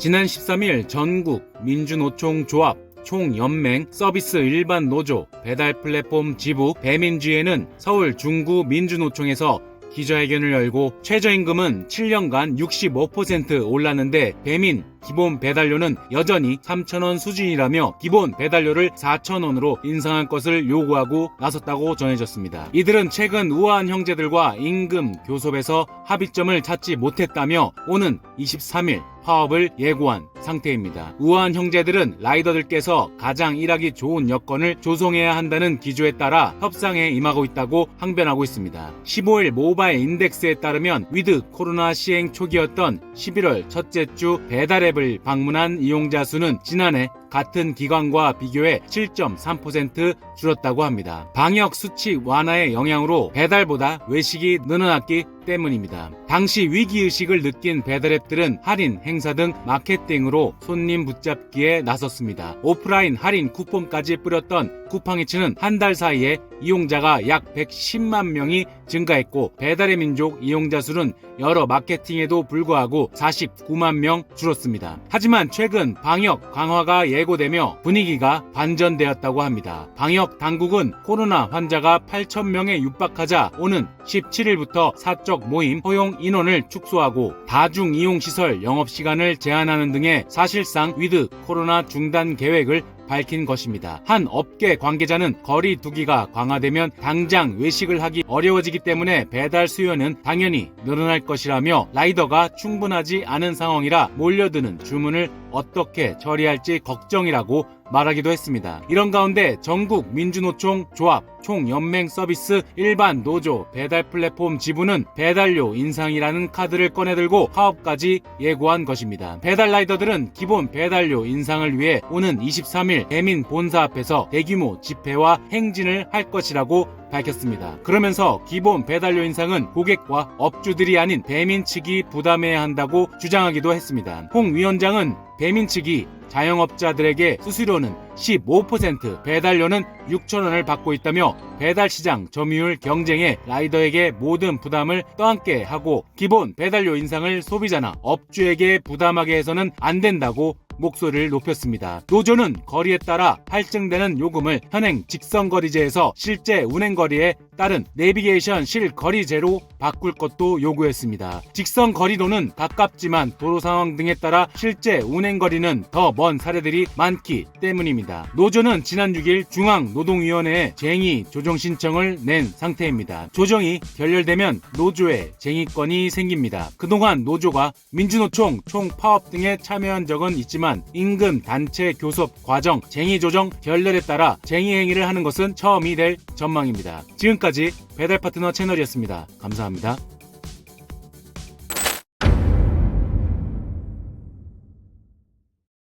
지난 13일 전국 민주노총 조합 총연맹 서비스 일반 노조 배달 플랫폼 지부 배민지회는 서울 중구 민주노총에서 기자회견을 열고 최저임금은 7년간 65% 올랐는데 배민 기본 배달료는 여전히 3,000원 수준이라며 기본 배달료를 4,000원으로 인상할 것을 요구하고 나섰다고 전해졌습니다. 이들은 최근 우아한 형제들과 임금 교섭에서 합의점을 찾지 못했다며 오는 23일 파업을 예고한 상태입니다. 우아한 형제들은 라이더들께서 가장 일하기 좋은 여건을 조성해야 한다는 기조에 따라 협상에 임하고 있다고 항변하고 있습니다. 15일 모바일 인덱스에 따르면 위드 코로나 시행 초기였던 11월 첫째 주 배달앱을 방문한 이용자 수는 지난해 같은 기간과 비교해 7.3% 줄었다고 합니다. 방역 수칙 완화의 영향으로 배달보다 외식이 늘어났기 때문입니다. 당시 위기의식을 느낀 배달앱들은 할인 행사 등 마케팅으로 손님 붙잡기에 나섰습니다. 오프라인 할인 쿠폰까지 뿌렸던 쿠팡이츠는 한 달 사이에 이용자가 약 110만 명이 증가했고 배달의 민족 이용자 수는 여러 마케팅에도 불구하고 49만 명 줄었습니다. 하지만 최근 방역 강화가 예고되며 분위기가 반전되었다고 합니다. 방역 당국은 코로나 환자가 8,000명에 육박하자 오는 17일부터 사적 모임 허용 인원을 축소하고 다중 이용시설 영업시간을 제한하는 등의 사실상 위드 코로나 중단 계획을 밝힌 것입니다. 한 업계 관계자는 거리 두기가 강화되면 당장 외식을 하기 어려워지기 때문에 배달 수요는 당연히 늘어날 것이라며 라이더가 충분하지 않은 상황이라 몰려드는 주문을 어떻게 처리할지 걱정이라고 말하기도 했습니다. 이런 가운데 전국 민주노총 조합 총연맹 서비스 일반 노조 배달 플랫폼 지부는 배달료 인상이라는 카드를 꺼내들고 파업까지 예고한 것입니다. 배달 라이더들은 기본 배달료 인상을 위해 오는 23일 배민 본사 앞에서 대규모 집회와 행진을 할 것이라고 밝혔습니다. 그러면서 기본 배달료 인상은 고객과 업주들이 아닌 배민 측이 부담해야 한다고 주장하기도 했습니다. 홍 위원장은 배민 측이 자영업자들에게 수수료는 15%, 배달료는 6,000원을 받고 있다며 배달시장 점유율 경쟁에 라이더에게 모든 부담을 떠안게 하고 기본 배달료 인상을 소비자나 업주에게 부담하게 해서는 안 된다고 목소리를 높였습니다. 노조는 거리에 따라 할증되는 요금을 현행 직선거리제에서 실제 운행거리에 따른 내비게이션 실거리제로 바꿀 것도 요구했습니다. 직선거리로는 가깝지만 도로 상황 등에 따라 실제 운행거리는 더 먼 사례들이 많기 때문입니다. 노조는 지난 6일 중앙노동위원회에 쟁의 조정 신청을 낸 상태입니다. 조정이 결렬되면 노조에 쟁의권이 생깁니다. 그동안 노조가 민주노총 총파업 등에 참여한 적은 있지만 임금 단체 교섭 과정 쟁의 조정 결렬에 따라 쟁의 행위를 하는 것은 처음이 될 전망입니다. 지금까지 배달파트너 채널이었습니다. 감사합니다.